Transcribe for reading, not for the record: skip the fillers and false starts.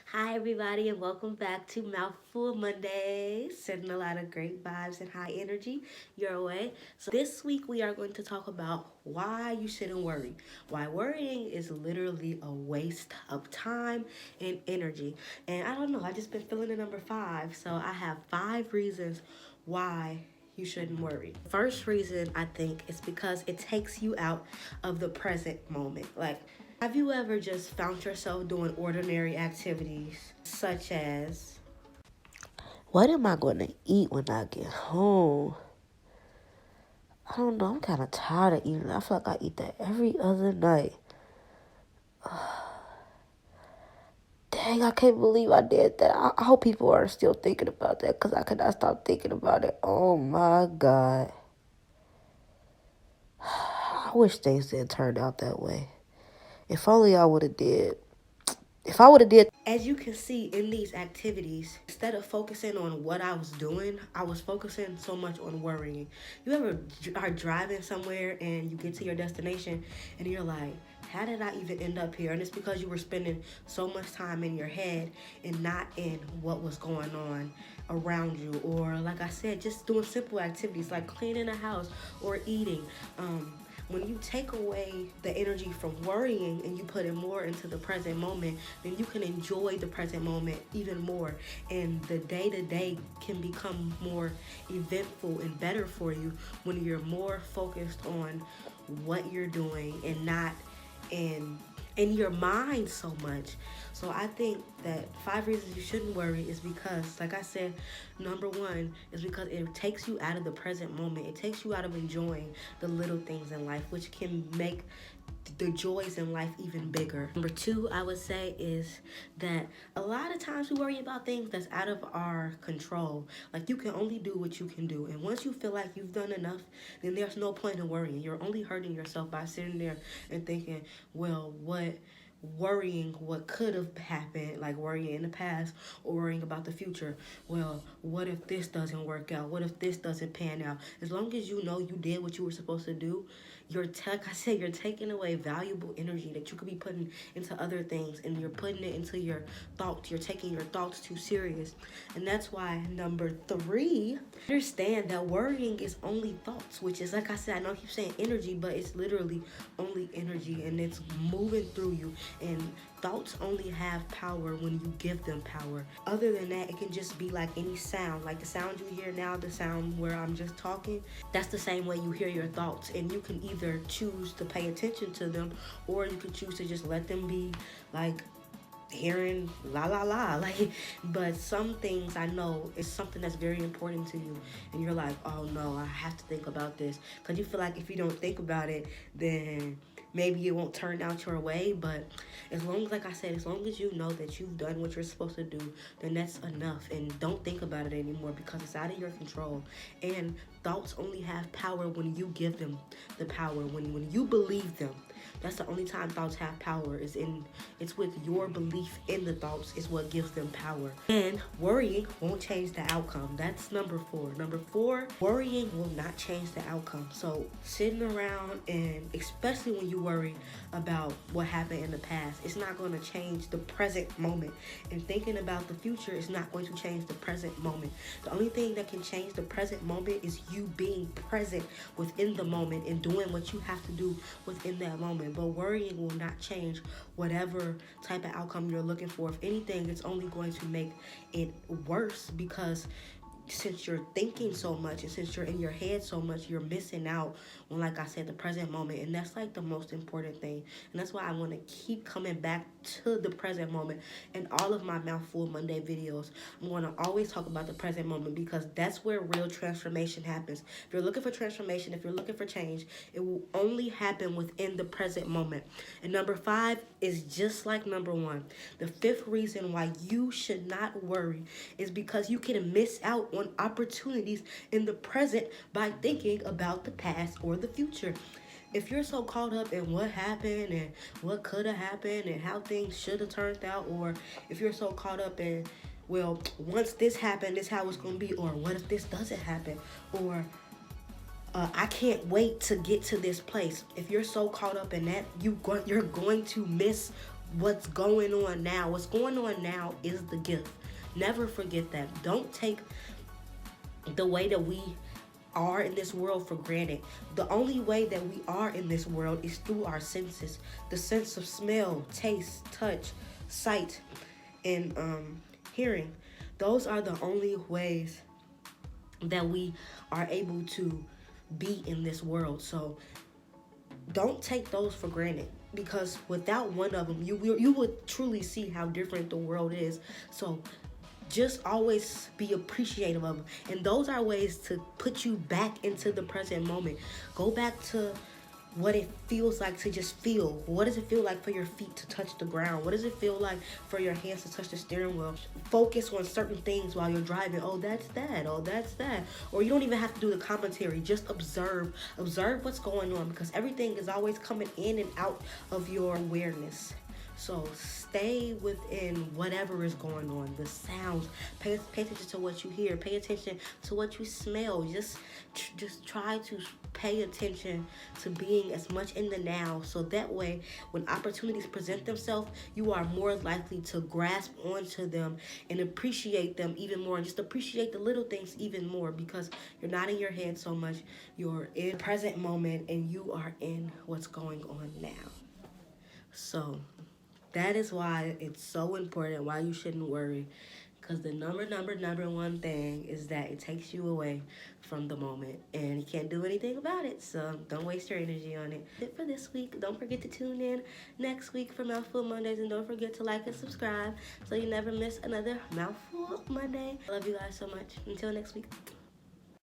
Hi, everybody, and welcome back to Mouthful Mondays. Sending a lot of great vibes and high energy your way. So, this week we are going to talk about why you shouldn't worry. Why worrying is literally a waste of time and energy. And I don't know, I just been feeling the number five. So, I have 5 reasons why you shouldn't worry. First reason I think is because it takes you out of the present moment. Like, have you ever just found yourself doing ordinary activities such as, what am I going to eat when I get home? I don't know, I'm kind of tired of eating. I feel like I eat that every other night. Dang, I can't believe I did that. I hope people are still thinking about that because I cannot stop thinking about it. Oh my God. I wish things didn't turn out that way. If only I would have did. If I would have did. As you can see in these activities, instead of focusing on what I was doing, I was focusing so much on worrying. You ever are driving somewhere and you get to your destination and you're like, how did I even end up here? And it's because you were spending so much time in your head and not in what was going on around you. Or like I said, just doing simple activities like cleaning a house or eating. When you take away the energy from worrying and you put it more into the present moment, then you can enjoy the present moment even more. And the day to day can become more eventful and better for you when you're more focused on what you're doing and not in your mind so much. So I think that 5 reasons you shouldn't worry is because, like I said, number one is because it takes you out of the present moment. It takes you out of enjoying the little things in life, which can make the joys in life even bigger. Number two, I would say, is that a lot of times we worry about things that's out of our control. Like, you can only do what you can do. And once you feel like you've done enough, then there's no point in worrying. You're only hurting yourself by sitting there and thinking, well, worrying what could have happened, like worrying in the past or worrying about the future. Well, what if this doesn't work out? What if this doesn't pan out? As long as you know you did what you were supposed to do, like I said, you're taking away valuable energy that you could be putting into other things, and you're putting it into your thoughts. You're taking your thoughts too serious. And that's why number three, understand that worrying is only thoughts, which is, like I said, I know I keep saying energy, but it's literally only energy, and it's moving through you. And thoughts only have power when you give them power. Other than that, it can just be like any sound. Like the sound you hear now, the sound where I'm just talking, that's the same way you hear your thoughts. And you can either choose to pay attention to them, or you can choose to just let them be like hearing la la la, like. But some things I know is something that's very important to you, and you're like, oh no, I have to think about this, because you feel like if you don't think about it, then maybe it won't turn out your way. But as long as, like I said, as long as you know that you've done what you're supposed to do, then that's enough. And don't think about it anymore, because it's out of your control. And thoughts only have power when you give them the power, when you believe them. That's the only time thoughts have power, it's with your belief in the thoughts is what gives them power. And worrying won't change the outcome. That's number four. Number four, worrying will not change the outcome. So sitting around, and especially when you worry about what happened in the past, it's not going to change the present moment. And thinking about the future is not going to change the present moment. The only thing that can change the present moment is you being present within the moment and doing what you have to do within that moment. But worrying will not change whatever type of outcome you're looking for. If anything, it's only going to make it worse, because since you're thinking so much and since you're in your head so much, you're missing out on, like I said, the present moment. And that's like the most important thing. And that's why I want to keep coming back to the present moment. In all of my Mouthful Monday videos, I'm going to always talk about the present moment, because that's where real transformation happens. If you're looking for transformation, if you're looking for change, it will only happen within the present moment. And number five is just like number one. The fifth reason why you should not worry is because you can miss out on opportunities in the present by thinking about the past or the future. If you're so caught up in what happened and what could have happened and how things should have turned out, or if you're so caught up in, well, once this happened, this is how it's going to be, or what if this doesn't happen, or I can't wait to get to this place. If you're so caught up in that, you're going to miss what's going on now. What's going on now is the gift. Never forget that. Don't take the way that we are in this world for granted. The only way that we are in this world is through our senses. The sense of smell, taste, touch, sight, and hearing. Those are the only ways that we are able to be in this world. So don't take those for granted, because without one of them, you would truly see how different the world is. So just always be appreciative of them. And those are ways to put you back into the present moment. Go back to what it feels like to just feel. What does it feel like for your feet to touch the ground? What does it feel like for your hands to touch the steering wheel? Focus on certain things while you're driving. Oh, that's that. Oh, that's that. Or you don't even have to do the commentary. Just observe. Observe what's going on, because everything is always coming in and out of your awareness. So stay within whatever is going on, the sounds. Pay attention to what you hear. Pay attention to what you smell. Just try to pay attention to being as much in the now, so that way when opportunities present themselves, you are more likely to grasp onto them and appreciate them even more, and just appreciate the little things even more, because you're not in your head so much. You're in the present moment, and you are in what's going on now. So that is why it's so important, why you shouldn't worry. Because the number one thing is that it takes you away from the moment, and you can't do anything about it. So don't waste your energy on it. That's it for this week. Don't forget to tune in next week for Mouthful Mondays, and don't forget to like and subscribe so you never miss another Mouthful Monday. I love you guys so much. Until next week.